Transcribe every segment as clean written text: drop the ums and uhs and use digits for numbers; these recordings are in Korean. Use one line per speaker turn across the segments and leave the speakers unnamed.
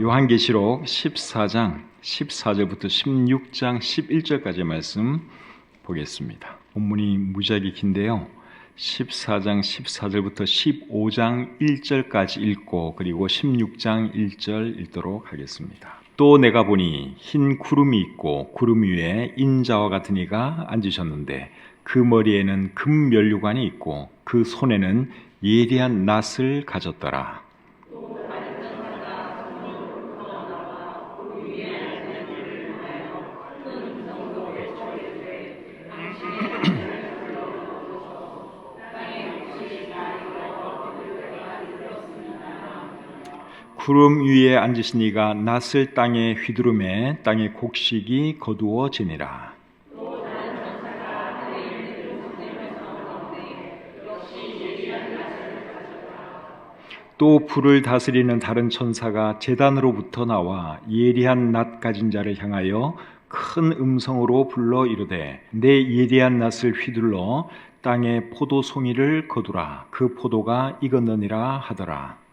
요한계시록 14장 14절부터 16장 11절까지의 말씀 보겠습니다. 본문이 무지하게 긴데요. 14장 14절부터 15장 1절까지 읽고 그리고 16장 1절 읽도록 하겠습니다. 또 내가 보니 흰 구름이 있고 구름 위에 인자와 같은 이가 앉으셨는데 그 머리에는 금면류관이 있고 그 손에는 예리한 낫을 가졌더라. 구름 위에 앉으신 이가 낫을 땅에 휘두르매 땅의 곡식이 거두어지니라. 또 불을 다스리는 다른 천사가 제단으로부터 나와 예리한 낫 가진 자를 향하여 큰 음성으로 불러 이르되 내 예리한 낫을 휘둘러 땅에 포도송이를 거두라. 그 포도가 익었느니라 하더라.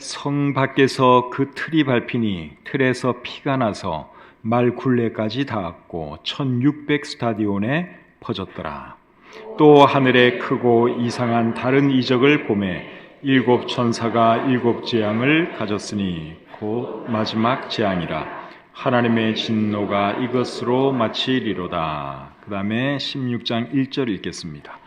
성 밖에서 그 틀이 밟히니 틀에서 피가 나서 말 굴레까지 닿았고 1600 스타디온에 퍼졌더라. 또 하늘에 크고 이상한 다른 이적을 보매 7 천사가 7 재앙을 가졌으니 곧 마지막 재앙이라. 하나님의 진노가 이것으로 마치리로다. 그 다음에 16장 1절 읽겠습니다.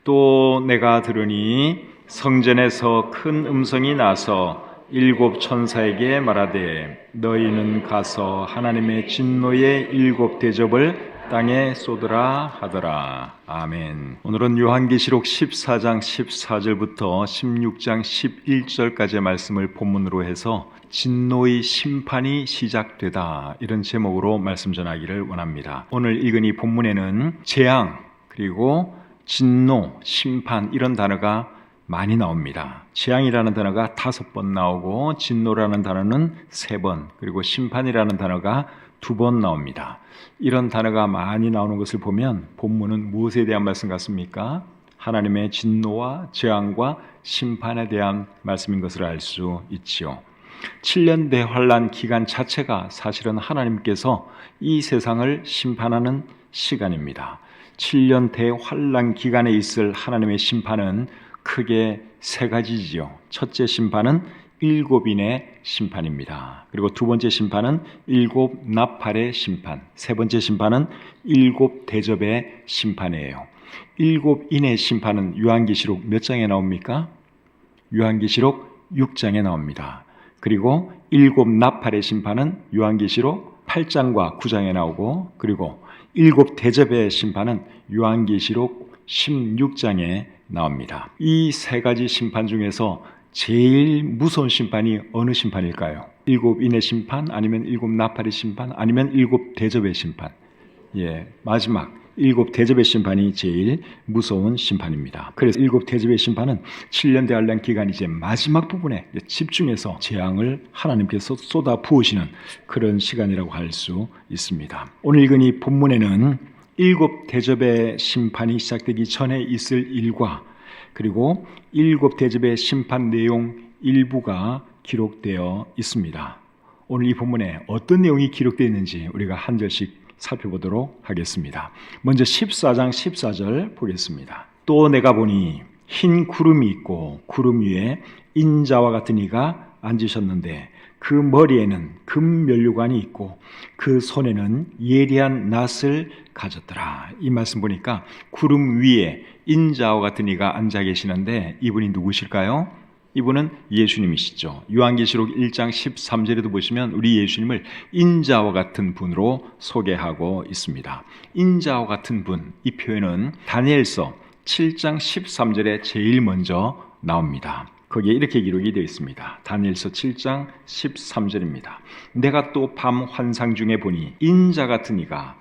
또 내가 들으니 성전에서 큰 음성이 나서 7 천사에게 말하되 너희는 가서 하나님의 진노의 7 대접을 땅에 쏟으라 하더라. 아멘. 오늘은 요한계시록 14장 14절부터 16장 11절까지의 말씀을 본문으로 해서 진노의 심판이 시작되다, 이런 제목으로 말씀 전하기를 원합니다. 오늘 읽은 이 본문에는 재앙, 그리고 진노, 심판, 이런 단어가 많이 나옵니다. 재앙이라는 단어가 5번 나오고 진노라는 단어는 3번, 그리고 심판이라는 단어가 2번 나옵니다. 이런 단어가 많이 나오는 것을 보면 본문은 무엇에 대한 말씀 같습니까? 하나님의 진노와 재앙과 심판에 대한 말씀인 것을 알 수 있지요. 7년 대환란 기간 자체가 사실은 하나님께서 이 세상을 심판하는 시간입니다. 7년 대환란 기간에 있을 하나님의 심판은 크게 3가지지요. 첫째 심판은 7인의 심판입니다. 그리고 두 번째 심판은 7 나팔의 심판, 세 번째 심판은 7 대접의 심판이에요. 7인의 심판은 요한계시록 몇 장에 나옵니까? 요한계시록 6장에 나옵니다. 그리고 7 나팔의 심판은 요한계시록 8장과 9장에 나오고, 그리고 7 대접의 심판은 요한계시록 16장에 나옵니다. 이 3가지 심판 중에서 제일 무서운 심판이 어느 심판일까요? 7인의 심판, 아니면 7 나팔의 심판, 아니면 7 대접의 심판? 마지막 7 대접의 심판이 제일 무서운 심판입니다. 그래서 7 대접의 심판은 7년 대환란 기간 이제 마지막 부분에 집중해서 재앙을 하나님께서 쏟아 부으시는 그런 시간이라고 할 수 있습니다. 오늘 읽은 이 본문에는 7 대접의 심판이 시작되기 전에 있을 일과 그리고 7 대접의 심판 내용 일부가 기록되어 있습니다. 오늘 이 본문에 어떤 내용이 기록되어 있는지 우리가 한 절씩 살펴보도록 하겠습니다. 먼저 14장 14절 보겠습니다. 또 내가 보니 흰 구름이 있고 구름 위에 인자와 같은 이가 앉으셨는데 그 머리에는 금면류관이 있고 그 손에는 예리한 낫을 가졌더라. 이 말씀 보니까 구름 위에 인자와 같은 이가 앉아 계시는데 이분이 누구실까요? 이분은 예수님이시죠. 요한계시록 1장 13절에도 보시면 우리 예수님을 인자와 같은 분으로 소개하고 있습니다. 인자와 같은 분, 이 표현은 다니엘서 7장 13절에 제일 먼저 나옵니다. 거기에 이렇게 기록이 되어 있습니다. 다니엘서 7장 13절입니다. 내가 또 밤 환상 중에 보니 인자 같은 이가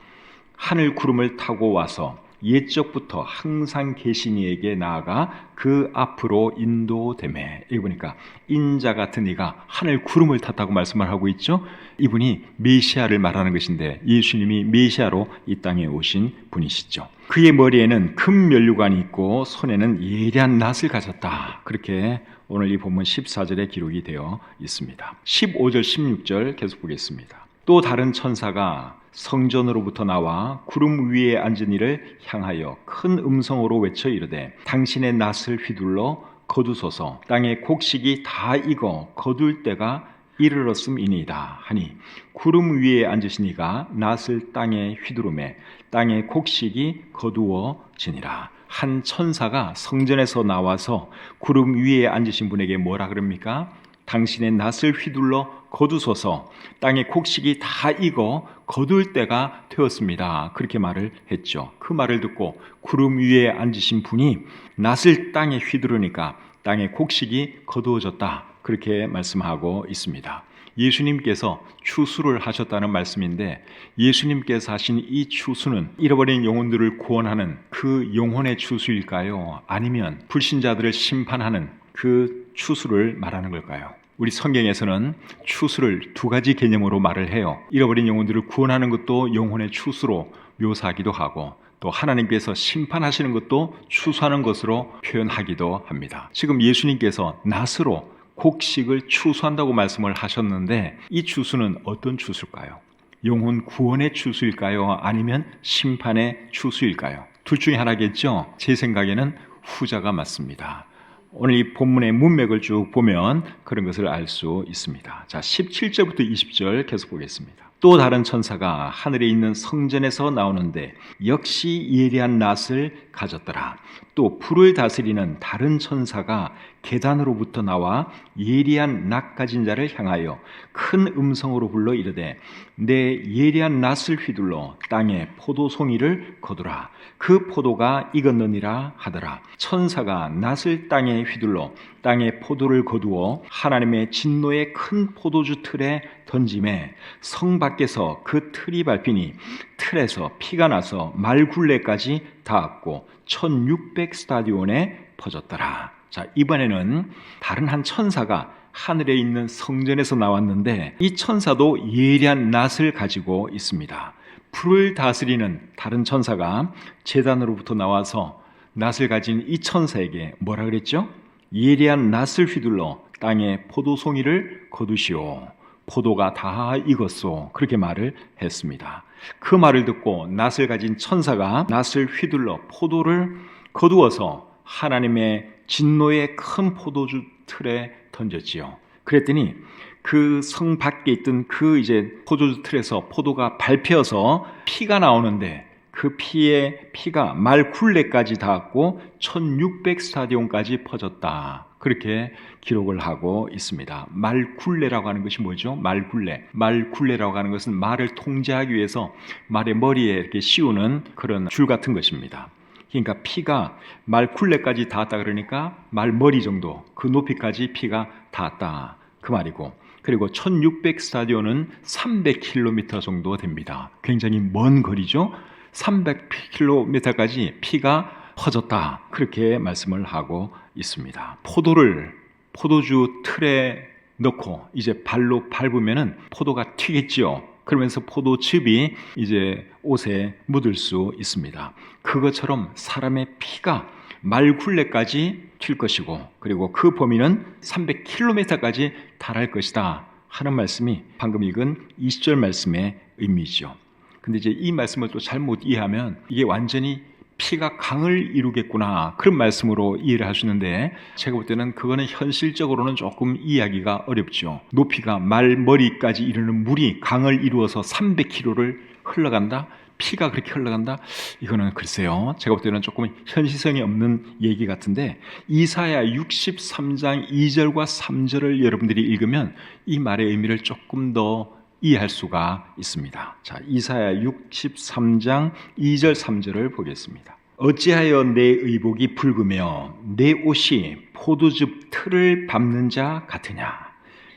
하늘 구름을 타고 와서 옛적부터 항상 계신 이에게 나아가 그 앞으로 인도되매. 여기 보니까 인자 같은 이가 하늘 구름을 탔다고 말씀을 하고 있죠. 이분이 메시아를 말하는 것인데 예수님이 메시아로 이 땅에 오신 분이시죠. 그의 머리에는 금 면류관이 있고 손에는 예리한 낫을 가졌다. 그렇게 오늘 이 본문 14절에 기록이 되어 있습니다. 15절 16절 계속 보겠습니다. 또 다른 천사가 성전으로부터 나와 구름 위에 앉은 이를 향하여 큰 음성으로 외쳐 이르되 당신의 낫을 휘둘러 거두소서. 땅의 곡식이 다 익어 거둘 때가 이르렀음이니이다 하니 구름 위에 앉으신 이가 낫을 땅에 휘두르매 땅의 곡식이 거두어지니라. 한 천사가 성전에서 나와서 구름 위에 앉으신 분에게 뭐라 그럽니까? 당신의 낫을 휘둘러 거두소서. 땅의 곡식이 다 익어 거둘 때가 되었습니다. 그렇게 말을 했죠. 그 말을 듣고 구름 위에 앉으신 분이 낫을 땅에 휘두르니까 땅의 곡식이 거두어졌다. 그렇게 말씀하고 있습니다. 예수님께서 추수를 하셨다는 말씀인데 예수님께서 하신 이 추수는 잃어버린 영혼들을 구원하는 그 영혼의 추수일까요? 아니면 불신자들을 심판하는 그 추수를 말하는 걸까요? 우리 성경에서는 추수를 두 가지 개념으로 말을 해요. 잃어버린 영혼들을 구원하는 것도 영혼의 추수로 묘사하기도 하고 또 하나님께서 심판하시는 것도 추수하는 것으로 표현하기도 합니다. 지금 예수님께서 낫으로 곡식을 추수한다고 말씀을 하셨는데 이 추수는 어떤 추수일까요? 영혼 구원의 추수일까요? 아니면 심판의 추수일까요? 둘 중에 하나겠죠? 제 생각에는 후자가 맞습니다. 오늘 이 본문의 문맥을 쭉 보면 그런 것을 알 수 있습니다. 자, 17절부터 20절 계속 보겠습니다. 또 다른 천사가 하늘에 있는 성전에서 나오는데 역시 예리한 낫을 가졌더라. 또 불을 다스리는 다른 천사가 계단으로부터 나와 예리한 낫 가진 자를 향하여 큰 음성으로 불러 이르되 내 예리한 낫을 휘둘러 땅에 포도송이를 거두라. 그 포도가 익었느니라 하더라. 천사가 낫을 땅에 휘둘러 땅에 포도를 거두어 하나님의 진노의 큰 포도주 틀에 던짐에 성 밖에서 그 틀이 밟히니 틀에서 피가 나서 말굴레까지 닿았고 1600 스타디온에 퍼졌더라. 자, 이번에는 다른 한 천사가 하늘에 있는 성전에서 나왔는데 이 천사도 예리한 낫을 가지고 있습니다. 불을 다스리는 다른 천사가 제단으로부터 나와서 낫을 가진 이 천사에게 뭐라 그랬죠? 예리한 낫을 휘둘러 땅에 포도송이를 거두시오. 포도가 다 익었소. 그렇게 말을 했습니다. 그 말을 듣고 낫을 가진 천사가 낫을 휘둘러 포도를 거두어서 하나님의 진노의 큰 포도주 틀에 던졌지요. 그랬더니 그 성 밖에 있던 그 이제 포도주 틀에서 포도가 밟혀서 피가 나오는데 그 피가 말 굴레까지 닿았고 1600 스타디온까지 퍼졌다. 그렇게 기록을 하고 있습니다. 말 굴레라고 하는 것이 뭐죠? 말 굴레라고 하는 것은 말을 통제하기 위해서 말의 머리에 이렇게 씌우는 그런 줄 같은 것입니다. 그러니까 피가 말 굴레까지 닿았다 그러니까 말 머리 정도 그 높이까지 피가 닿았다 그 말이고, 그리고 1600 스타디온은 300km 정도 됩니다. 굉장히 먼 거리죠. 300km까지 피가 퍼졌다 그렇게 말씀을 하고 있습니다. 포도주 틀에 넣고 이제 발로 밟으면은 포도가 튀겠지요. 그러면서 포도즙이 이제 옷에 묻을 수 있습니다. 그것처럼 사람의 피가 말굴레까지 튈 것이고, 그리고 그 범위는 300km까지 달할 것이다 하는 말씀이 방금 읽은 20절 말씀의 의미죠. 근데 이제 이 말씀을 또 잘못 이해하면 이게 완전히 피가 강을 이루겠구나 그런 말씀으로 이해를 하시는데, 제가 볼 때는 그거는 현실적으로는 조금 이해하기가 어렵죠. 높이가 말머리까지 이르는 물이 강을 이루어서 300km를 흘러간다? 피가 그렇게 흘러간다? 이거는 글쎄요, 제가 볼 때는 조금 현실성이 없는 얘기 같은데, 이사야 63장 2절과 3절을 여러분들이 읽으면 이 말의 의미를 조금 더 이해할 수가 있습니다. 자, 이사야 63장 2절 3절을 보겠습니다. 어찌하여 내 의복이 붉으며 내 옷이 포도즙 틀을 밟는 자 같으냐?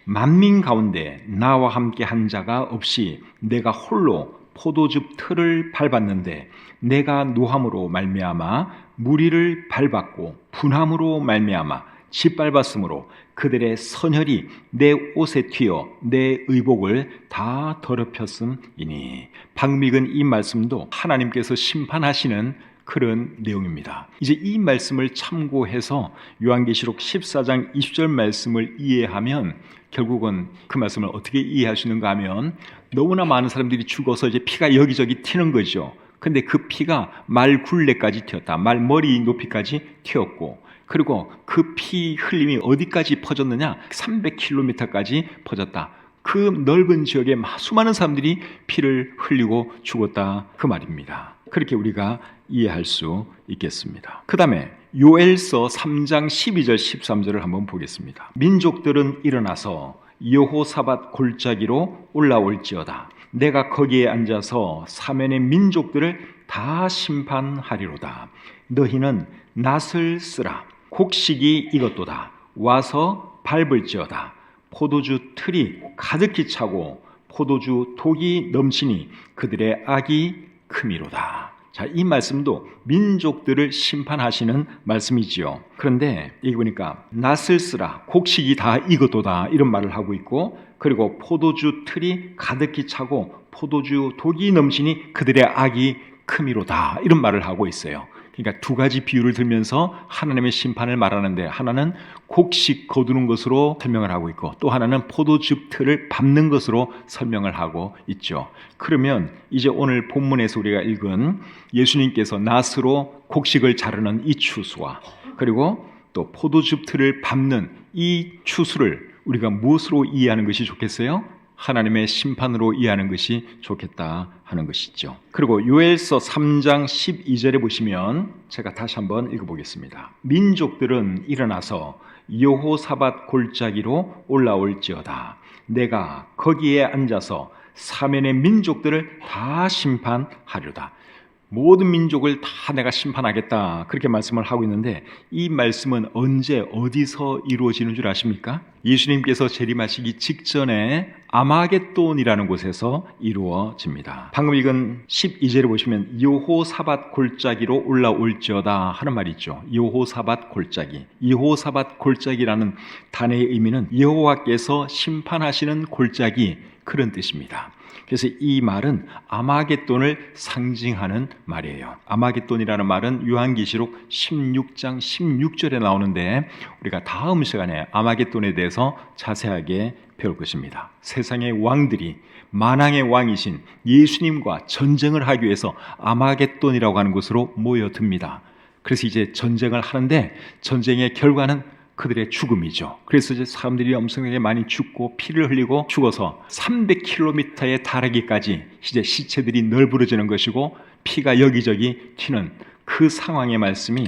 만민 가운데 나와 함께 한 자가 없이 내가 홀로 포도즙 틀을 밟았는데 내가 노함으로 말미암아 무리를 밟았고 분함으로 말미암아 짓밟았으므로 그들의 선혈이 내 옷에 튀어 내 의복을 다 더럽혔음이니. 방금 읽은 이 말씀도 하나님께서 심판하시는 그런 내용입니다. 이제 이 말씀을 참고해서 요한계시록 14장 20절 말씀을 이해하면 결국은 그 말씀을 어떻게 이해할 수 있는가 하면 너무나 많은 사람들이 죽어서 이제 피가 여기저기 튀는 거죠. 근데 그 피가 말 굴레까지 튀었다. 말 머리 높이까지 튀었고, 그리고 그 피 흘림이 어디까지 퍼졌느냐? 300km까지 퍼졌다. 그 넓은 지역에 수많은 사람들이 피를 흘리고 죽었다, 그 말입니다. 그렇게 우리가 이해할 수 있겠습니다. 그 다음에 요엘서 3장 12절 13절을 한번 보겠습니다. 민족들은 일어나서 여호사밧 골짜기로 올라올지어다. 내가 거기에 앉아서 사면의 민족들을 다 심판하리로다. 너희는 낫을 쓰라. 곡식이 익었도다. 와서 밟을지어다. 포도주 틀이 가득히 차고 포도주 독이 넘치니 그들의 악이 크미로다. 자, 이 말씀도 민족들을 심판하시는 말씀이지요. 그런데 여기 보니까 낫을 쓰라, 곡식이 다 익었도다, 이런 말을 하고 있고, 그리고 포도주 틀이 가득히 차고 포도주 독이 넘치니 그들의 악이 크미로다, 이런 말을 하고 있어요. 그러니까 두 가지 비유를 들면서 하나님의 심판을 말하는데, 하나는 곡식 거두는 것으로 설명을 하고 있고, 또 하나는 포도즙 틀을 밟는 것으로 설명을 하고 있죠. 그러면 이제 오늘 본문에서 우리가 읽은 예수님께서 낫으로 곡식을 자르는 이 추수와, 그리고 또 포도즙 틀을 밟는 이 추수를 우리가 무엇으로 이해하는 것이 좋겠어요? 하나님의 심판으로 이해하는 것이 좋겠다 하는 것이죠. 그리고 요엘서 3장 12절에 보시면 제가 다시 한번 읽어보겠습니다. 민족들은 일어나서 여호사밧 골짜기로 올라올지어다. 내가 거기에 앉아서 사면의 민족들을 다 심판하리로다. 모든 민족을 다 내가 심판하겠다, 그렇게 말씀을 하고 있는데, 이 말씀은 언제 어디서 이루어지는 줄 아십니까? 예수님께서 재림하시기 직전에 아마겟돈이라는 곳에서 이루어집니다. 방금 읽은 12절에 보시면 여호사밧 골짜기로 올라올지어다 하는 말이 있죠. 여호사밧 골짜기. 여호사밧 골짜기라는 단어의 의미는 여호와께서 심판하시는 골짜기, 그런 뜻입니다. 그래서 이 말은 아마겟돈을 상징하는 말이에요. 아마겟돈이라는 말은 요한계시록 16장 16절에 나오는데, 우리가 다음 시간에 아마겟돈에 대해서 자세하게 배울 것입니다. 세상의 왕들이 만왕의 왕이신 예수님과 전쟁을 하기 위해서 아마겟돈이라고 하는 곳으로 모여듭니다. 그래서 이제 전쟁을 하는데, 전쟁의 결과는 그들의 죽음이죠. 그래서 이제 사람들이 엄청나게 많이 죽고 피를 흘리고 죽어서 300km에 달하기까지 이제 시체들이 널브러지는 것이고, 피가 여기저기 튀는 그 상황의 말씀이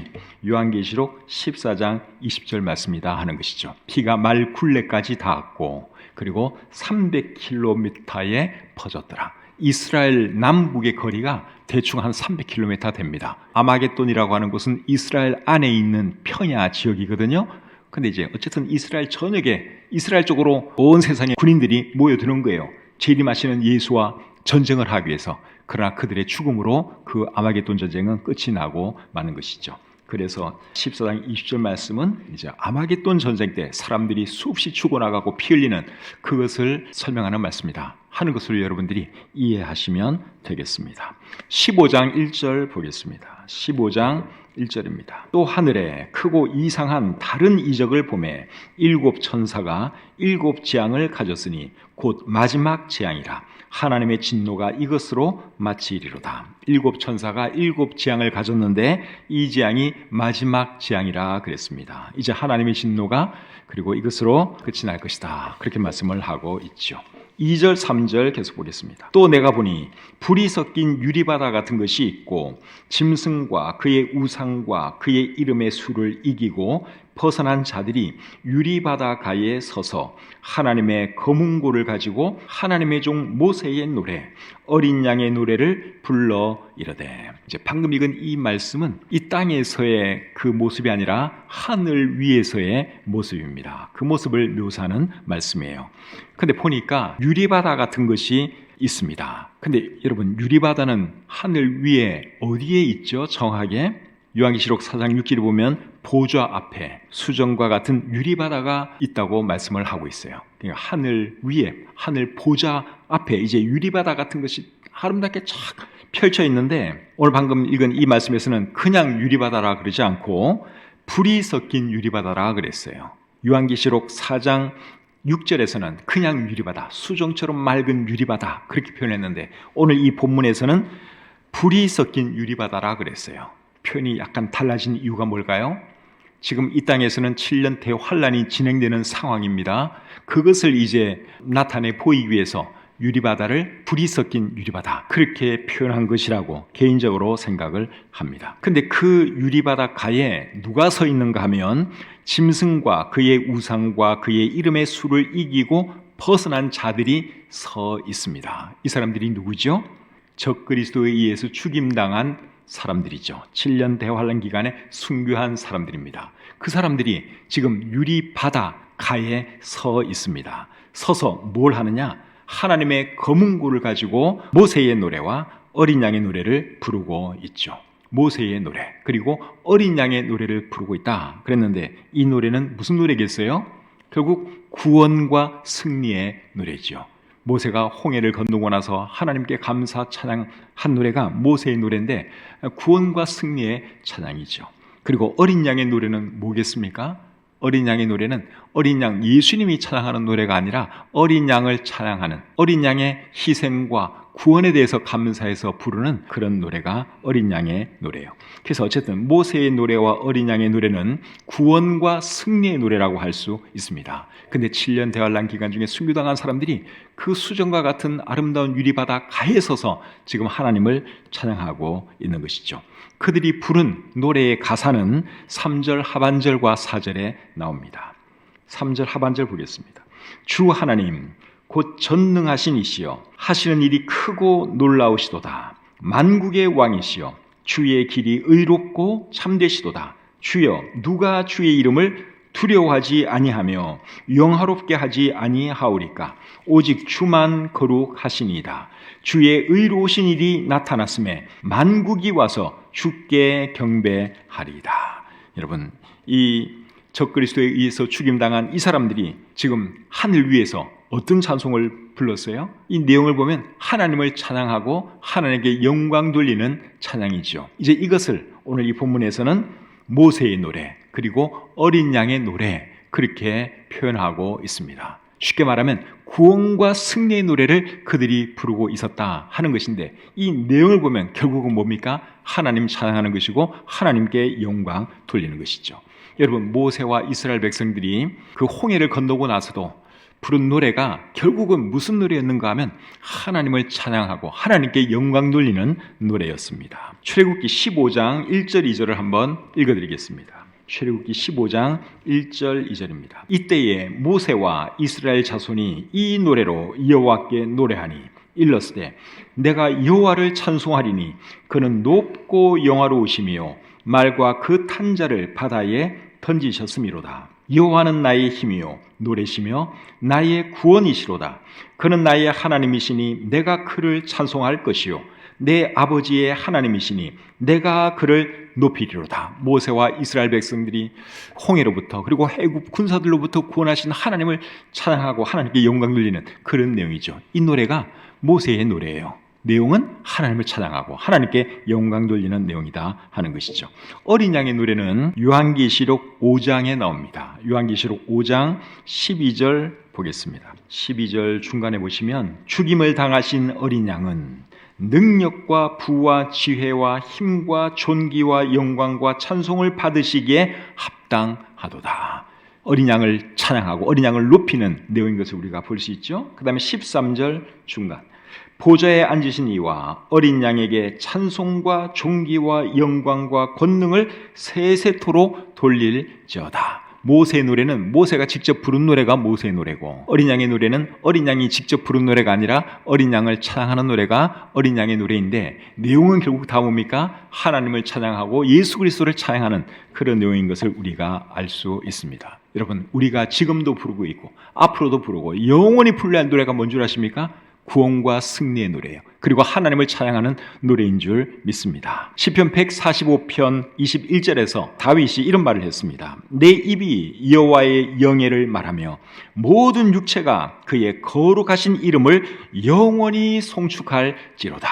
요한계시록 14장 20절 말씀이다 하는 것이죠. 피가 말 굴레까지 닿았고, 그리고 300km에 퍼졌더라. 이스라엘 남북의 거리가 대충 한 300km 됩니다. 아마겟돈이라고 하는 곳은 이스라엘 안에 있는 평야 지역이거든요. 근데 이제 어쨌든 이스라엘 전역에, 이스라엘 쪽으로 온 세상의 군인들이 모여드는 거예요. 재림하시는 예수와 전쟁을 하기 위해서. 그러나 그들의 죽음으로 그 아마겟돈 전쟁은 끝이 나고 마는 것이죠. 그래서 14장 20절 말씀은 이제 아마겟돈 전쟁 때 사람들이 수없이 죽어나가고 피 흘리는 그것을 설명하는 말씀이다 하는 것을 여러분들이 이해하시면 되겠습니다. 15장 1절 보겠습니다. 15장 1절입니다. 또 하늘에 크고 이상한 다른 이적을 보매 일곱 천사가 일곱 재앙을 가졌으니 곧 마지막 재앙이라. 하나님의 진노가 이것으로 마치리로다. 일곱 천사가 일곱 재앙을 가졌는데 이 재앙이 마지막 재앙이라 그랬습니다. 이제 하나님의 진노가 그리고 이것으로 끝이 날 것이다, 그렇게 말씀을 하고 있죠. 2절 3절 계속 보겠습니다. 또 내가 보니 불이 섞인 유리바다 같은 것이 있고, 짐승과 그의 우상과 그의 이름의 수를 이기고 벗어난 자들이 유리바다 가에 서서 하나님의 거문고를 가지고 하나님의 종 모세의 노래, 어린 양의 노래를 불러 이르되. 이제 방금 읽은 이 말씀은 이 땅에서의 그 모습이 아니라 하늘 위에서의 모습입니다. 그 모습을 묘사하는 말씀이에요. 근데 보니까 유리바다 같은 것이 있습니다. 근데 여러분, 유리바다는 하늘 위에 어디에 있죠? 정확하게 요한계시록 4장 6절에 보면 보좌 앞에 수정과 같은 유리바다가 있다고 말씀을 하고 있어요. 그러니까 하늘 위에, 하늘 보좌 앞에 이제 유리바다 같은 것이 아름답게 쫙 펼쳐 있는데, 오늘 방금 읽은 이 말씀에서는 그냥 유리바다라 그러지 않고 불이 섞인 유리바다라 그랬어요. 요한계시록 4장 6절에서는 그냥 유리바다, 수정처럼 맑은 유리바다 그렇게 표현했는데, 오늘 이 본문에서는 불이 섞인 유리바다라 그랬어요. 표현이 약간 달라진 이유가 뭘까요? 지금 이 땅에서는 7년 대환란이 진행되는 상황입니다. 그것을 이제 나타내 보이기 위해서 유리바다를 불이 섞인 유리바다 그렇게 표현한 것이라고 개인적으로 생각을 합니다. 근데 그 유리바다 가에 누가 서 있는가 하면 짐승과 그의 우상과 그의 이름의 수를 이기고 벗어난 자들이 서 있습니다. 이 사람들이 누구죠? 적그리스도에 의해서 죽임당한 사람들이죠. 7년 대환란 기간에 순교한 사람들입니다. 그 사람들이 지금 유리바다 가에 서 있습니다. 서서 뭘 하느냐? 하나님의 검은고를 가지고 모세의 노래와 어린 양의 노래를 부르고 있죠. 모세의 노래 그리고 어린 양의 노래를 부르고 있다 그랬는데, 이 노래는 무슨 노래겠어요? 결국 구원과 승리의 노래죠. 모세가 홍해를 건너고 나서 하나님께 감사 찬양한 노래가 모세의 노래인데 구원과 승리의 찬양이죠. 그리고 어린 양의 노래는 뭐겠습니까? 어린 양의 노래는 어린 양 예수님이 찬양하는 노래가 아니라 어린 양을 찬양하는, 어린 양의 희생과 구원에 대해서 감사해서 부르는 그런 노래가 어린 양의 노래예요. 그래서 어쨌든 모세의 노래와 어린 양의 노래는 구원과 승리의 노래라고 할 수 있습니다. 근데 7년 대환란 기간 중에 순교당한 사람들이 그 수정과 같은 아름다운 유리바다 가에 서서 지금 하나님을 찬양하고 있는 것이죠. 그들이 부른 노래의 가사는 3절 하반절과 4절에 나옵니다. 3절 하반절 보겠습니다. 주 하나님 곧 전능하신 이시여 하시는 일이 크고 놀라우시도다. 만국의 왕이시여 주의 길이 의롭고 참되시도다. 주여 누가 주의 이름을 두려워하지 아니하며 영화롭게 하지 아니하오리까? 오직 주만 거룩하시니이다. 주의 의로우신 일이 나타났음에 만국이 와서 주께 경배하리이다. 여러분, 이 적그리스도에 의해서 죽임당한 이 사람들이 지금 하늘 위에서 어떤 찬송을 불렀어요? 이 내용을 보면 하나님을 찬양하고 하나님께 영광 돌리는 찬양이죠. 이제 이것을 오늘 이 본문에서는 모세의 노래 그리고 어린 양의 노래 그렇게 표현하고 있습니다. 쉽게 말하면 구원과 승리의 노래를 그들이 부르고 있었다 하는 것인데, 이 내용을 보면 결국은 뭡니까? 하나님 찬양하는 것이고 하나님께 영광 돌리는 것이죠. 여러분, 모세와 이스라엘 백성들이 그 홍해를 건너고 나서도 부른 노래가 결국은 무슨 노래였는가 하면 하나님을 찬양하고 하나님께 영광 돌리는 노래였습니다. 출애굽기 15장 1절 2절을 한번 읽어드리겠습니다. 출애굽기 15장 1절 2절입니다. 이때에 모세와 이스라엘 자손이 이 노래로 여호와께 노래하니 일렀으되 내가 여호와를 찬송하리니 그는 높고 영화로우시며 말과 그 탄자를 바다에 던지셨음이로다. 여호와는 나의 힘이요 노래시며 나의 구원이시로다. 그는 나의 하나님이시니 내가 그를 찬송할 것이요 내 아버지의 하나님이시니 내가 그를 높이리로다. 모세와 이스라엘 백성들이 홍해로부터 그리고 애굽 군사들로부터 구원하신 하나님을 찬양하고 하나님께 영광 돌리는 그런 내용이죠. 이 노래가 모세의 노래예요. 내용은 하나님을 찬양하고 하나님께 영광 돌리는 내용이다 하는 것이죠. 어린 양의 노래는 요한계시록 5장에 나옵니다. 요한계시록 5장 12절 보겠습니다. 12절 중간에 보시면 죽임을 당하신 어린 양은 능력과 부와 지혜와 힘과 존귀와 영광과 찬송을 받으시기에 합당하도다. 어린 양을 찬양하고 어린 양을 높이는 내용인 것을 우리가 볼 수 있죠. 그 다음에 13절 중간 보좌에 앉으신 이와 어린 양에게 찬송과 존귀와 영광과 권능을 세세토록 돌릴지어다. 모세의 노래는 모세가 직접 부른 노래가 모세의 노래고, 어린 양의 노래는 어린 양이 직접 부른 노래가 아니라 어린 양을 찬양하는 노래가 어린 양의 노래인데, 내용은 결국 다 뭡니까? 하나님을 찬양하고 예수 그리스도를 찬양하는 그런 내용인 것을 우리가 알 수 있습니다. 여러분, 우리가 지금도 부르고 있고 앞으로도 부르고 영원히 불러야 할 노래가 뭔 줄 아십니까? 구원과 승리의 노래예요. 그리고 하나님을 찬양하는 노래인 줄 믿습니다. 시편 145편 21절에서 다윗이 이런 말을 했습니다. 내 입이 여호와의 영예를 말하며 모든 육체가 그의 거룩하신 이름을 영원히 송축할지로다.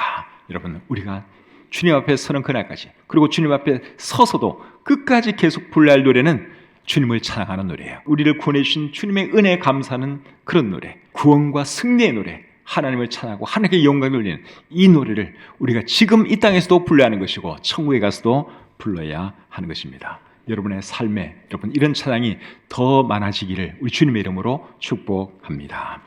여러분, 우리가 주님 앞에 서는 그날까지, 그리고 주님 앞에 서서도 끝까지 계속 불러야 할 노래는 주님을 찬양하는 노래예요. 우리를 구원해 주신 주님의 은혜에 감사하는 그런 노래, 구원과 승리의 노래, 하나님을 찬양하고 하나님께 영광을 돌리는 이 노래를 우리가 지금 이 땅에서도 불러야 하는 것이고 천국에 가서도 불러야 하는 것입니다. 여러분의 삶에 여러분 이런 찬양이 더 많아지기를 우리 주님의 이름으로 축복합니다.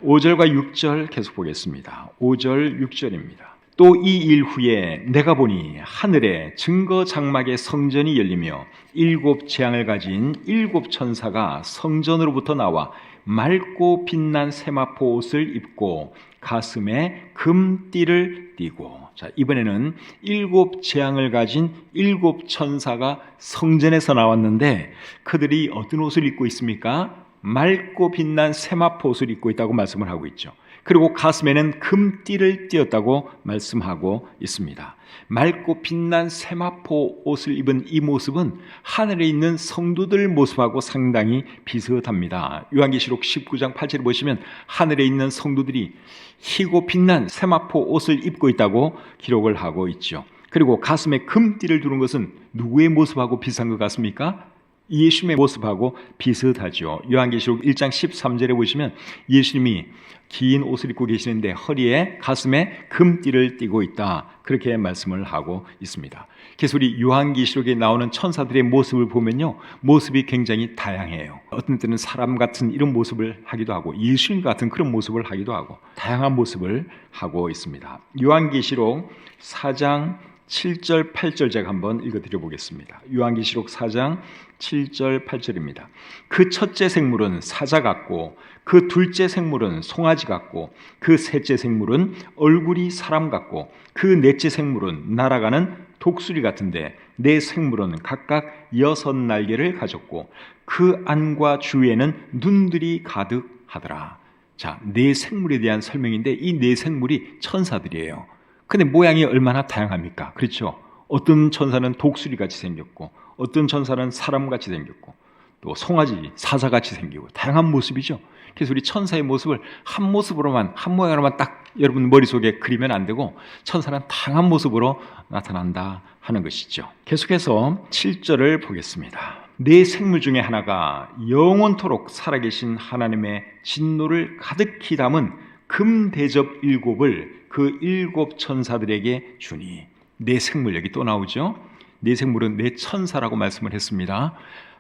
5절과 6절 계속 보겠습니다. 5절 6절입니다. 또 이 일 후에 내가 보니 하늘에 증거 장막의 성전이 열리며 7 재앙을 가진 7 천사가 성전으로부터 나와 맑고 빛난 세마포 옷을 입고 가슴에 금띠를 띠고, 자, 이번에는 7 재앙을 가진 7 천사가 성전에서 나왔는데 그들이 어떤 옷을 입고 있습니까? 맑고 빛난 세마포 옷을 입고 있다고 말씀을 하고 있죠. 그리고 가슴에는 금띠를 띄었다고 말씀하고 있습니다. 맑고 빛난 세마포 옷을 입은 이 모습은 하늘에 있는 성도들 모습하고 상당히 비슷합니다. 요한계시록 19장 8절에 보시면 하늘에 있는 성도들이 희고 빛난 세마포 옷을 입고 있다고 기록을 하고 있죠. 그리고 가슴에 금띠를 두른 것은 누구의 모습하고 비슷한 것 같습니까? 예수님의 모습하고 비슷하죠. 요한계시록 1장 13절에 보시면 예수님이 긴 옷을 입고 계시는데 허리에 가슴에 금띠를 띠고 있다, 그렇게 말씀을 하고 있습니다. 그래서 우리 요한계시록에 나오는 천사들의 모습을 보면요, 모습이 굉장히 다양해요. 어떤 때는 사람 같은 이런 모습을 하기도 하고 예수님 같은 그런 모습을 하기도 하고 다양한 모습을 하고 있습니다. 요한계시록 4장 7절 8절 제가 한번 읽어드려 보겠습니다. 요한계시록 4장 7절 8절입니다. 그 첫째 생물은 사자 같고 그 둘째 생물은 송아지 같고 그 셋째 생물은 얼굴이 사람 같고 그 넷째 생물은 날아가는 독수리 같은데 네 생물은 각각 6 날개를 가졌고 그 안과 주위에는 눈들이 가득하더라. 자, 네 생물에 대한 설명인데 이 네 생물이 천사들이에요. 근데 모양이 얼마나 다양합니까? 그렇죠? 어떤 천사는 독수리같이 생겼고 어떤 천사는 사람같이 생겼고 또 송아지, 사자같이 생기고 다양한 모습이죠. 그래서 우리 천사의 모습을 한 모습으로만, 한 모양으로만 딱 여러분 머릿속에 그리면 안 되고 천사는 다양한 모습으로 나타난다 하는 것이죠. 계속해서 7절을 보겠습니다. 네 생물 중에 하나가 영원토록 살아계신 하나님의 진노를 가득히 담은 금 대접 7을 그 7 천사들에게 주니, 네 생물 여기 또 나오죠. 네 생물은 네 천사라고 말씀을 했습니다.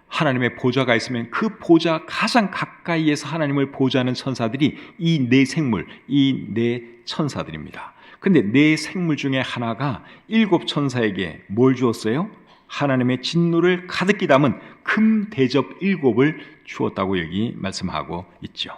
하나님의 보좌가 있으면 그 보좌 가장 가까이에서 하나님을 보좌하는 천사들이 이 네 생물, 이 네 천사들입니다. 근데 네 생물 중에 하나가 7 천사에게 뭘 주었어요? 하나님의 진노를 가득히 담은 금 대접 7을 주었다고 여기 말씀하고 있죠.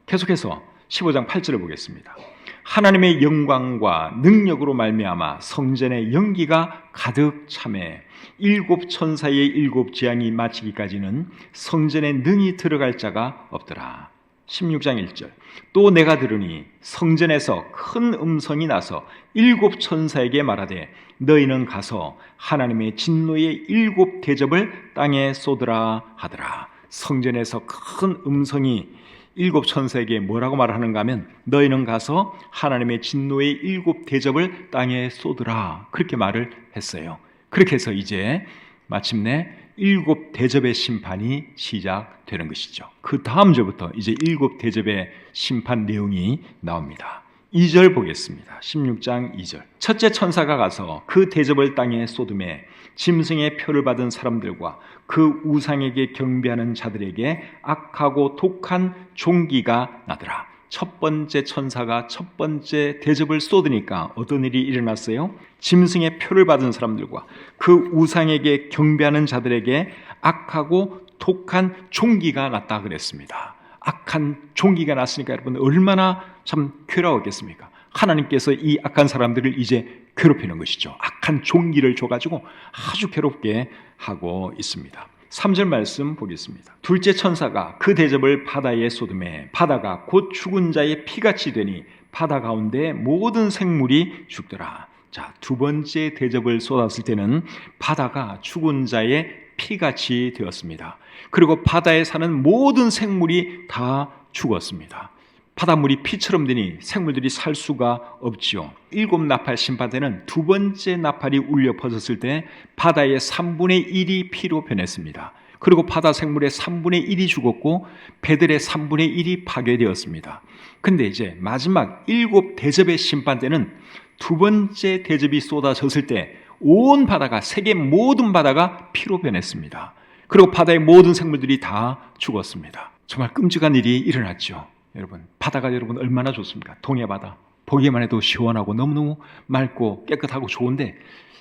계속해서 15장 8절을 보겠습니다. 하나님의 영광과 능력으로 말미암아 성전의 연기가 가득 차매 7 천사의 7 재앙이 마치기까지는 성전에 능히 들어갈 자가 없더라. 16장 1절. 또 내가 들으니 성전에서 큰 음성이 나서 7 천사에게 말하되 너희는 가서 하나님의 진노의 7 대접을 땅에 쏟으라 하더라. 성전에서 큰 음성이 7 천사에게 뭐라고 말하는가 하면 너희는 가서 하나님의 진노의 7 대접을 땅에 쏟으라, 그렇게 말을 했어요. 그렇게 해서 이제 마침내 7 대접의 심판이 시작되는 것이죠. 그 다음 절부터 이제 7 대접의 심판 내용이 나옵니다. 2절 보겠습니다. 16장 2절. 첫째 천사가 가서 그 대접을 땅에 쏟음에 짐승의 표를 받은 사람들과 그 우상에게 경배하는 자들에게 악하고 독한 종기가 나더라. 첫 번째 천사가 첫 번째 대접을 쏟으니까 어떤 일이 일어났어요? 짐승의 표를 받은 사람들과 그 우상에게 경배하는 자들에게 악하고 독한 종기가 났다 그랬습니다. 악한 종기가 났으니까 여러분 얼마나 참 괴로웠겠습니까? 하나님께서 이 악한 사람들을 이제 괴롭히는 것이죠. 악한 종기를 줘가지고 아주 괴롭게 하고 있습니다. 3절 말씀 보겠습니다. 둘째 천사가 그 대접을 바다에 쏟음에 바다가 곧 죽은 자의 피같이 되니 바다 가운데 모든 생물이 죽더라. 자, 두 번째 대접을 쏟았을 때는 바다가 죽은 자의 피같이 되었습니다. 그리고 바다에 사는 모든 생물이 다 죽었습니다. 바닷물이 피처럼 되니 생물들이 살 수가 없지요. 7나팔 심판 때는 두 번째 나팔이 울려 퍼졌을 때 바다의 3분의 1이 피로 변했습니다. 그리고 바다 생물의 3분의 1이 죽었고 배들의 3분의 1이 파괴되었습니다. 근데 이제 마지막 7대접의 심판 때는 두 번째 대접이 쏟아졌을 때 온 바다가, 세계 모든 바다가 피로 변했습니다. 그리고 바다의 모든 생물들이 다 죽었습니다. 정말 끔찍한 일이 일어났죠. 여러분, 바다가 여러분 얼마나 좋습니까? 동해바다. 보기만 해도 시원하고 너무너무 맑고 깨끗하고 좋은데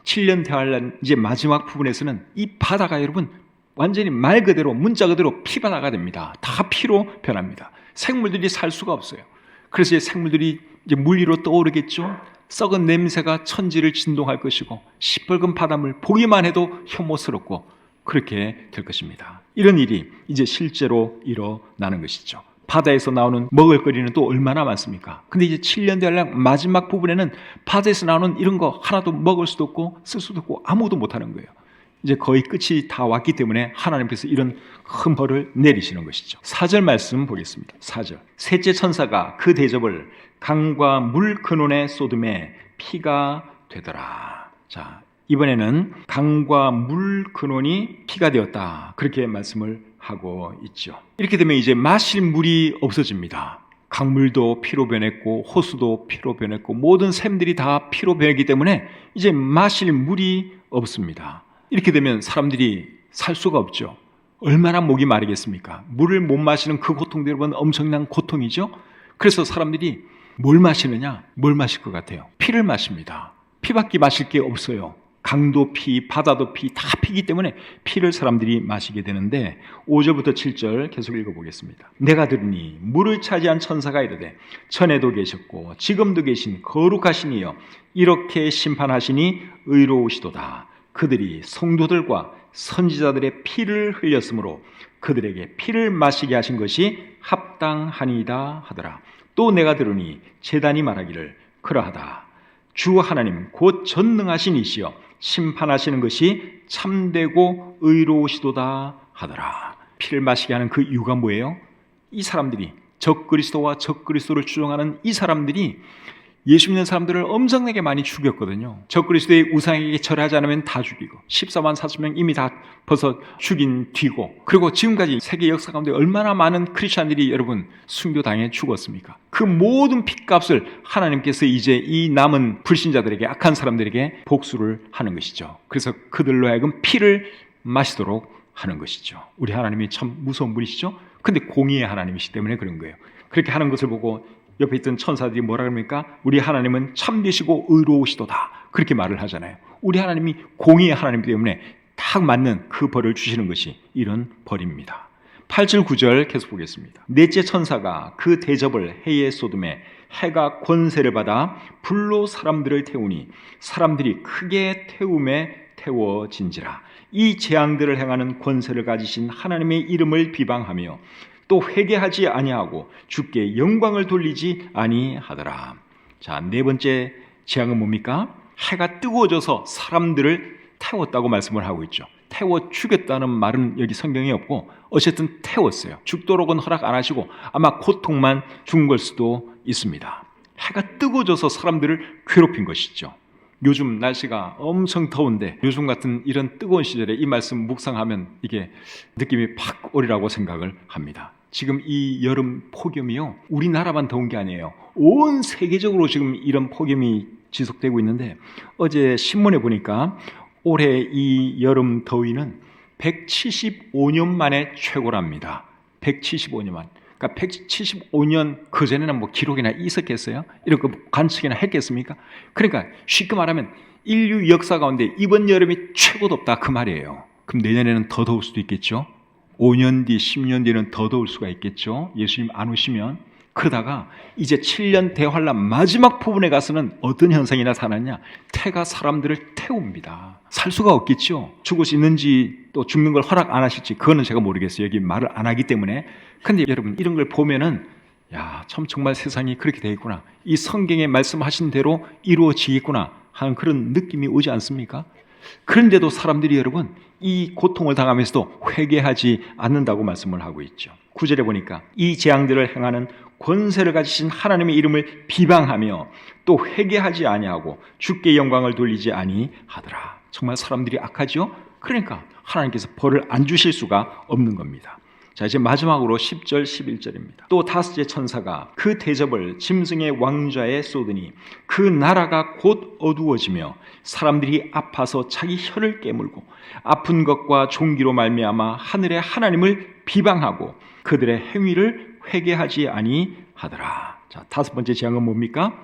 7년 대환란 이제 마지막 부분에서는 이 바다가 여러분 완전히 말 그대로 문자 그대로 피바다가 됩니다. 다 피로 변합니다. 생물들이 살 수가 없어요. 그래서 이제 생물들이 이제 물 위로 떠오르겠죠. 썩은 냄새가 천지를 진동할 것이고 시뻘건 바닷물 보기만 해도 혐오스럽고 그렇게 될 것입니다. 이런 일이 이제 실제로 일어나는 것이죠. 바다에서 나오는 먹을거리는 또 얼마나 많습니까? 근데 이제 7년 대환란 마지막 부분에는 바다에서 나오는 이런 거 하나도 먹을 수도 없고 쓸 수도 없고 아무도 못하는 거예요. 이제 거의 끝이 다 왔기 때문에 하나님께서 이런 큰 벌을 내리시는 것이죠. 4절 말씀 보겠습니다. 4절. 셋째 천사가 그 대접을 강과 물 근원에 쏟음에 피가 되더라. 자, 이번에는 강과 물 근원이 피가 되었다. 그렇게 말씀을 하고 있죠. 이렇게 되면 이제 마실 물이 없어집니다. 강물도 피로 변했고 호수도 피로 변했고 모든 샘들이 다 피로 변했기 때문에 이제 마실 물이 없습니다. 이렇게 되면 사람들이 살 수가 없죠. 얼마나 목이 마르겠습니까? 물을 못 마시는 그 고통도 여러분 엄청난 고통이죠. 그래서 사람들이 뭘 마시느냐? 뭘 마실 것 같아요? 피를 마십니다. 피밖에 마실 게 없어요. 강도 피, 바다도 피, 다 피기 때문에 피를 사람들이 마시게 되는데 5절부터 7절 계속 읽어보겠습니다. 내가 들으니 물을 차지한 천사가 이르되 전에도 계셨고 지금도 계신 거룩하신 이여 이렇게 심판하시니 의로우시도다. 그들이 성도들과 선지자들의 피를 흘렸으므로 그들에게 피를 마시게 하신 것이 합당하니이다 하더라. 또 내가 들으니 제단이 말하기를 그러하다. 주 하나님 곧 전능하신 이시여 심판하시는 것이 참되고 의로우시도다 하더라. 피를 마시게 하는 그 이유가 뭐예요? 이 사람들이 적그리스도와 적그리스도를 주장하는 이 사람들이 예수 믿는 사람들을 엄청나게 많이 죽였거든요. 적그리스도의 우상에게 절하지 않으면 다 죽이고 14만 4천 명 이미 다 벌써 죽인 뒤고 그리고 지금까지 세계 역사 가운데 얼마나 많은 크리스찬들이 여러분 순교당해 죽었습니까? 그 모든 핏값을 하나님께서 이제 이 남은 불신자들에게 악한 사람들에게 복수를 하는 것이죠. 그래서 그들로 하여금 피를 마시도록 하는 것이죠. 우리 하나님이 참 무서운 분이시죠? 근데 공의의 하나님이시기 때문에 그런 거예요. 그렇게 하는 것을 보고 옆에 있던 천사들이 뭐라 그럽니까? 우리 하나님은 참되시고 의로우시도다. 그렇게 말을 하잖아요. 우리 하나님이 공의의 하나님 때문에 딱 맞는 그 벌을 주시는 것이 이런 벌입니다. 8절 9절 계속 보겠습니다. 넷째 천사가 그 대접을 해에 쏟음에 해가 권세를 받아 불로 사람들을 태우니 사람들이 크게 태움에 태워진지라. 이 재앙들을 행하는 권세를 가지신 하나님의 이름을 비방하며 또 회개하지 아니하고 주께 영광을 돌리지 아니하더라. 자, 네 번째 재앙은 뭡니까? 해가 뜨거워져서 사람들을 태웠다고 말씀을 하고 있죠. 태워 죽였다는 말은 여기 성경에 없고 어쨌든 태웠어요. 죽도록은 허락 안 하시고 아마 고통만 준 걸 수도 있습니다. 해가 뜨거워져서 사람들을 괴롭힌 것이죠. 요즘 날씨가 엄청 더운데 요즘 같은 이런 뜨거운 시절에 이 말씀 묵상하면 이게 느낌이 팍 오리라고 생각을 합니다. 지금 이 여름 폭염이요, 우리나라만 더운 게 아니에요. 온 세계적으로 지금 이런 폭염이 지속되고 있는데 어제 신문에 보니까 올해 이 여름 더위는 175년 만에 최고랍니다. 175년 만. 그러니까 175년 그전에는 뭐 기록이나 있었겠어요? 이런 거 관측이나 했겠습니까? 그러니까 쉽게 말하면 인류 역사 가운데 이번 여름이 최고 덥다 그 말이에요. 그럼 내년에는 더 더울 수도 있겠죠? 5년 뒤, 10년 뒤는 더 더울 수가 있겠죠? 예수님 안 오시면. 그러다가 이제 7년 대환란 마지막 부분에 가서는 어떤 현상이 나타나냐? 태가 사람들을 태웁니다. 살 수가 없겠죠? 죽을 수 있는지 또 죽는 걸 허락 안 하실지 그거는 제가 모르겠어요. 여기 말을 안 하기 때문에. 근데 여러분 이런 걸 보면은 참 정말 세상이 그렇게 되어 있구나. 이 성경에 말씀하신 대로 이루어지겠구나 하는 그런 느낌이 오지 않습니까? 그런데도 사람들이 여러분 이 고통을 당하면서도 회개하지 않는다고 말씀을 하고 있죠. 9절에 보니까 이 재앙들을 행하는 권세를 가지신 하나님의 이름을 비방하며 또 회개하지 아니하고 주께 영광을 돌리지 아니하더라. 정말 사람들이 악하죠? 그러니까 하나님께서 벌을 안 주실 수가 없는 겁니다. 자, 이제 마지막으로 10절 11절입니다. 또 다섯째 천사가 그 대접을 짐승의 왕좌에 쏟으니 그 나라가 곧 어두워지며 사람들이 아파서 자기 혀를 깨물고 아픈 것과 종기로 말미암아 하늘의 하나님을 비방하고 그들의 행위를 회개하지 아니하더라. 자, 다섯 번째 재앙은 뭡니까?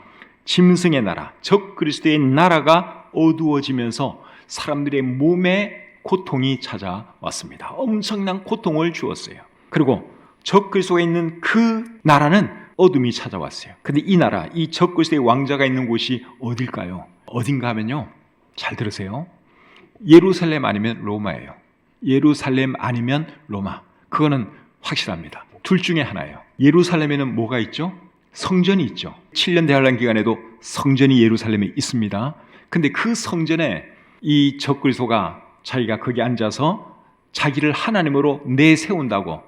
짐승의 나라, 적 그리스도의 나라가 어두워지면서 사람들의 몸에 고통이 찾아왔습니다. 엄청난 고통을 주었어요. 그리고 적 그리스도가 있는 그 나라는 어둠이 찾아왔어요. 근데 이 나라, 이 적 그리스도의 왕자가 있는 곳이 어딜까요? 어딘가 하면요, 잘 들으세요. 예루살렘 아니면 로마예요. 예루살렘 아니면 로마. 그거는 확실합니다. 둘 중에 하나예요. 예루살렘에는 뭐가 있죠? 성전이 있죠. 7년 대환란 기간에도 성전이 예루살렘에 있습니다. 근데 그 성전에 이 적 그리스도가 자기가 거기 앉아서 자기를 하나님으로 내세운다고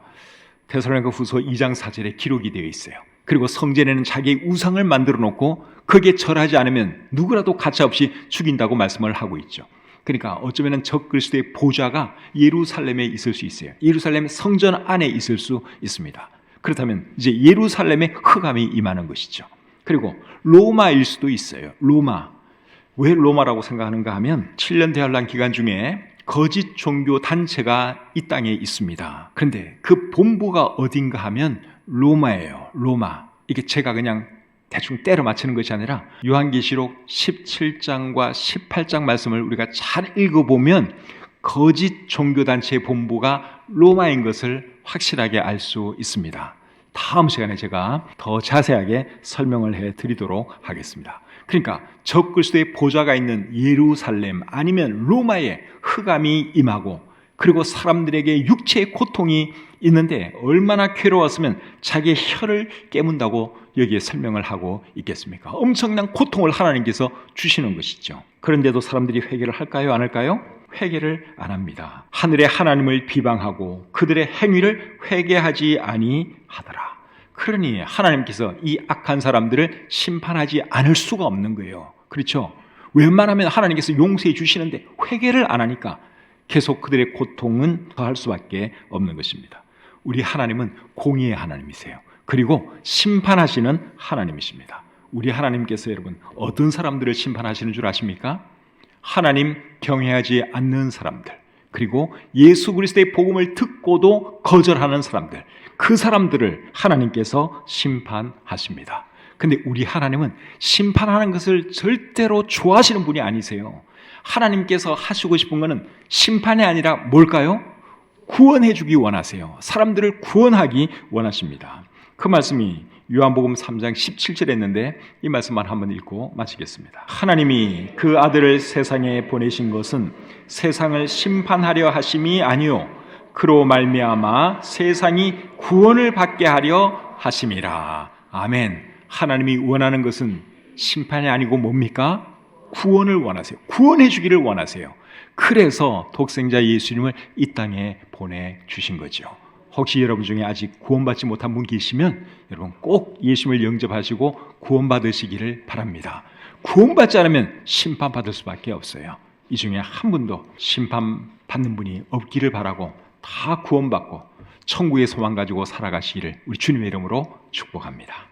데살로니가 후서 2장 4절에 기록이 되어 있어요. 그리고 성전에는 자기의 우상을 만들어 놓고 거기에 절하지 않으면 누구라도 가차없이 죽인다고 말씀을 하고 있죠. 그러니까 어쩌면 적 그리스도의 보좌가 예루살렘에 있을 수 있어요. 예루살렘 성전 안에 있을 수 있습니다. 그렇다면 이제 예루살렘에 흑암이 임하는 것이죠. 그리고 로마일 수도 있어요. 로마. 왜 로마라고 생각하는가 하면 7년 대환란 기간 중에 거짓 종교 단체가 이 땅에 있습니다. 그런데 그 본부가 어딘가 하면 로마예요. 로마. 이게 제가 그냥 대충 때려 맞추는 것이 아니라 요한계시록 17장과 18장 말씀을 우리가 잘 읽어보면 거짓 종교단체의 본부가 로마인 것을 확실하게 알 수 있습니다. 다음 시간에 제가 더 자세하게 설명을 해드리도록 하겠습니다. 그러니까 적 그리스도의 보좌가 있는 예루살렘 아니면 로마에 흑암이 임하고 그리고 사람들에게 육체의 고통이 있는데 얼마나 괴로웠으면 자기의 혀를 깨문다고 여기에 설명을 하고 있겠습니까? 엄청난 고통을 하나님께서 주시는 것이죠. 그런데도 사람들이 회개를 할까요? 안 할까요? 회개를 안 합니다. 하늘의 하나님을 비방하고 그들의 행위를 회개하지 아니하더라. 그러니 하나님께서 이 악한 사람들을 심판하지 않을 수가 없는 거예요. 그렇죠? 웬만하면 하나님께서 용서해 주시는데 회개를 안 하니까 계속 그들의 고통은 더할 수밖에 없는 것입니다. 우리 하나님은 공의의 하나님이세요. 그리고 심판하시는 하나님이십니다. 우리 하나님께서 여러분 어떤 사람들을 심판하시는 줄 아십니까? 하나님 경외하지 않는 사람들, 그리고 예수 그리스도의 복음을 듣고도 거절하는 사람들, 그 사람들을 하나님께서 심판하십니다. 근데 우리 하나님은 심판하는 것을 절대로 좋아하시는 분이 아니세요. 하나님께서 하시고 싶은 것은 심판이 아니라 뭘까요? 구원해 주기 원하세요. 사람들을 구원하기 원하십니다. 그 말씀이 요한복음 3장 17절에 있는데 이 말씀만 한번 읽고 마치겠습니다. 하나님이 그 아들을 세상에 보내신 것은 세상을 심판하려 하심이 아니요 그로 말미암아 세상이 구원을 받게 하려 하심이라. 아멘. 하나님이 원하는 것은 심판이 아니고 뭡니까? 구원을 원하세요. 구원해 주기를 원하세요. 그래서 독생자 예수님을 이 땅에 보내주신 거죠. 혹시 여러분 중에 아직 구원받지 못한 분 계시면 여러분 꼭 예수님을 영접하시고 구원받으시기를 바랍니다. 구원받지 않으면 심판받을 수밖에 없어요. 이 중에 한 분도 심판받는 분이 없기를 바라고 다 구원받고 천국의 소망 가지고 살아가시기를 우리 주님의 이름으로 축복합니다.